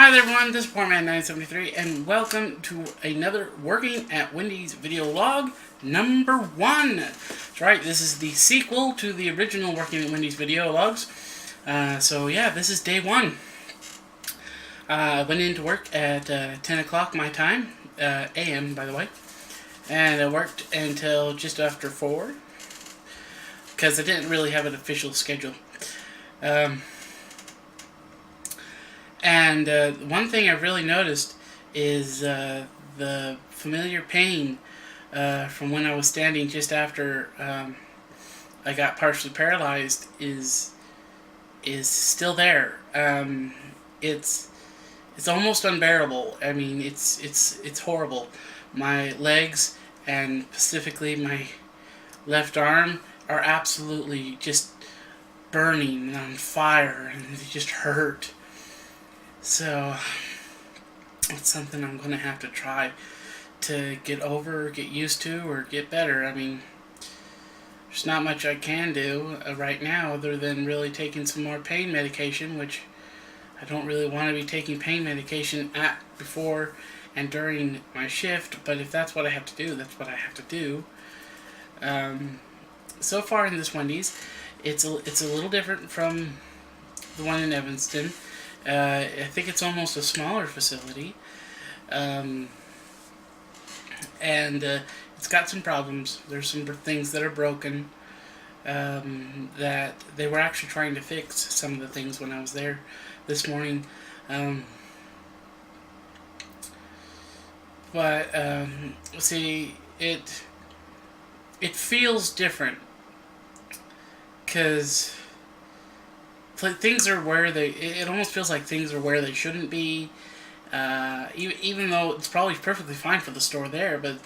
Hi there everyone, this is Poorman973 and welcome to another Working at Wendy's video log number 1. That's right, this is the sequel to the original Working at Wendy's video logs. So yeah, this is day 1. I went into work at 10 o'clock my time, AM by the way, and I worked until just after 4 because I didn't really have an official schedule. And one thing I've really noticed is the familiar pain from when I was standing just after I got partially paralyzed is still there. It's almost unbearable. I mean, it's horrible. My legs and specifically my left arm are absolutely just burning and on fire, and they just hurt. So, it's something I'm going to have to try to get over, or get used to, or get better. I mean, there's not much I can do right now other than really taking some more pain medication, which I don't really want to be taking pain medication before and during my shift, but if that's what I have to do, that's what I have to do. So far in this Wendy's, it's a little different from the one in Evanston. I think it's almost a smaller facility, and it's got some problems. There's some things that are broken that they were actually trying to fix some of the things when I was there this morning. But see, it feels different because things are where it almost feels like things are where they shouldn't be, even though it's probably perfectly fine for the store there, but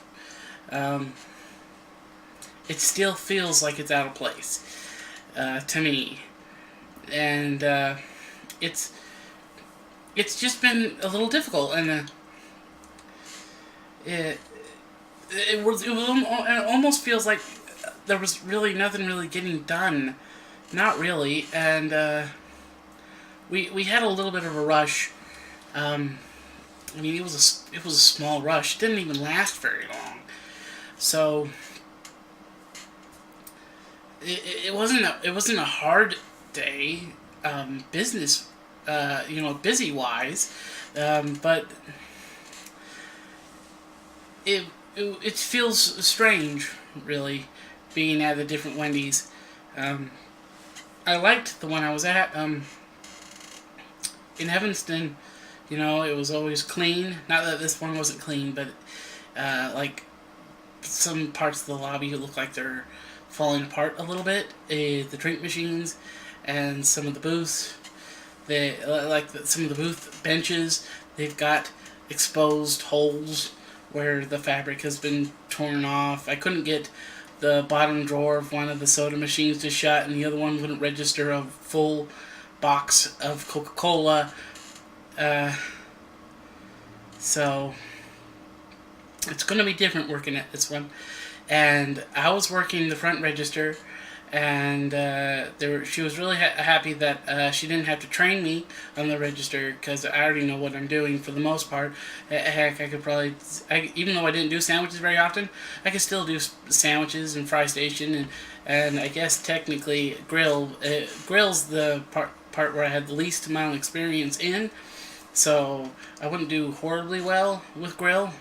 it still feels like it's out of place to me, and it's just been a little difficult, and it almost feels like there was really nothing really getting done. Not really, and we had a little bit of a rush. I mean, it was a small rush. It didn't even last very long, so it wasn't a hard day, business, busy wise, but it feels strange, really, being at a different Wendy's. I liked the one I was at in Evanston. It was always clean. Not that this one wasn't clean, but like some parts of the lobby look like they're falling apart a little bit. The drink machines and some of the booths, some of the booth benches, they've got exposed holes where the fabric has been torn off. I couldn't get the bottom drawer of one of the soda machines to shut, and the other one wouldn't register a full box of Coca-Cola. So it's going to be different working at this one. And I was working the front register, and she was really happy that she didn't have to train me on the register, because I already know what I'm doing for the most part. Heck, I could probably, even though I didn't do sandwiches very often, I could still do sandwiches and fry station, and I guess technically grill's the part where I had the least amount of experience in, so I wouldn't do horribly well with grill,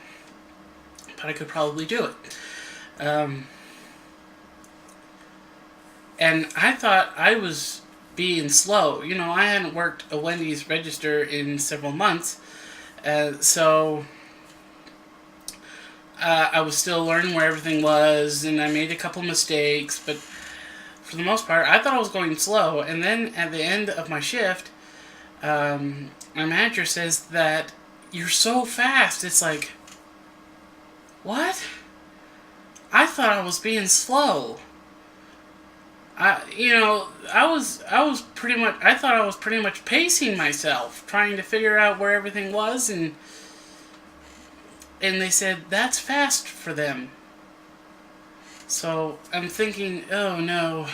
but I could probably do it. And I thought I was being slow. I hadn't worked a Wendy's register in several months, so I was still learning where everything was, and I made a couple mistakes, but for the most part, I thought I was going slow. And then at the end of my shift, my manager says that you're so fast. It's like, what? I thought I was being slow. I thought I was pretty much pacing myself, trying to figure out where everything was, and they said that's fast for them. So I'm thinking, oh no.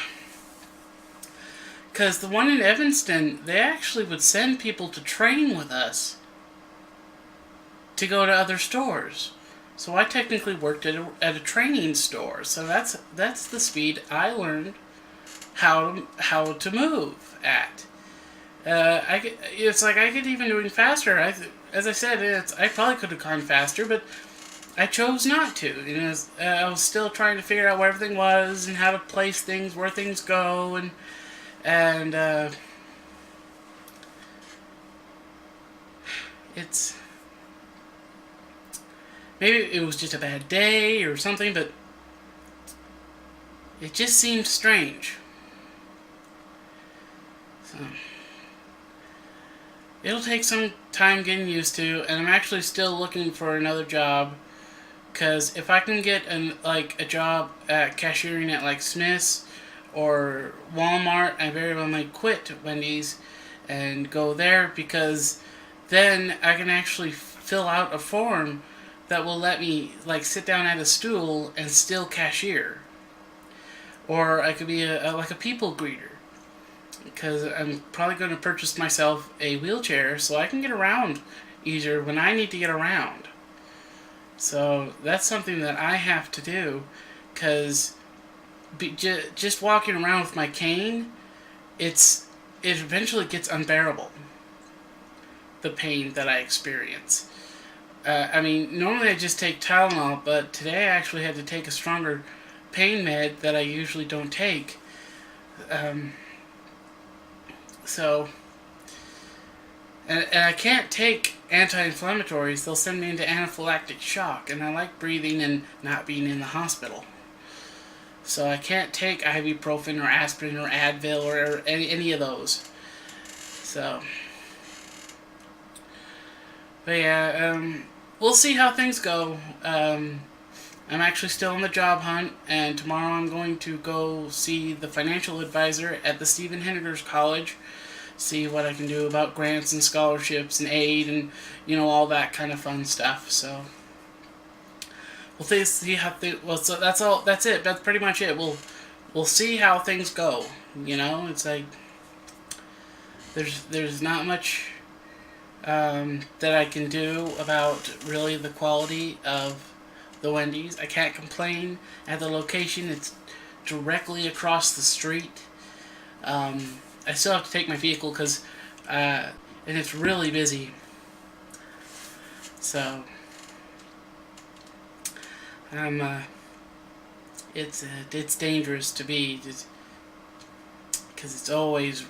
Because the one in Evanston, they actually would send people to train with us to go to other stores. So I technically worked at a training store. So that's the speed I learned how to move at. It's like I could even do it faster. As I said, I probably could have gone faster, but I chose not to. I was still trying to figure out where everything was and how to place things, where things go, and it's maybe it was just a bad day or something, but it just seemed strange. So it'll take some time getting used to, and I'm actually still looking for another job. Because if I can get a job at cashiering at like Smith's or Walmart, I very well might quit Wendy's and go there, because then I can actually fill out a form that will let me like sit down at a stool and still cashier. Or I could be like a people greeter, because I'm probably going to purchase myself a wheelchair so I can get around easier when I need to get around. So that's something that I have to do, because just walking around with my cane, it eventually gets unbearable, the pain that I experience. I mean, normally I just take Tylenol, but today I actually had to take a stronger pain med that I usually don't take. So, and I can't take anti-inflammatories. They'll send me into anaphylactic shock, and I like breathing and not being in the hospital. So I can't take ibuprofen or aspirin or Advil or any of those. So, but yeah, we'll see how things go. I'm actually still on the job hunt, and tomorrow I'm going to go see the financial advisor at the Stephen Henniger's College, see what I can do about grants and scholarships and aid and, all that kind of fun stuff. So we'll see how so that's all. That's it. That's pretty much it. We'll see how things go. It's like there's not much that I can do about really the quality of the Wendy's. I can't complain at the location. It's directly across the street. I still have to take my vehicle because, and it's really busy. So, it's dangerous to be, because it's always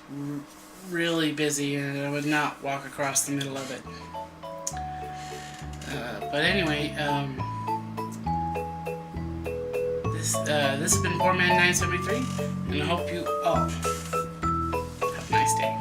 really busy, and I would not walk across the middle of it. But anyway, this has been Poor Man 973, and I hope you all have a nice day.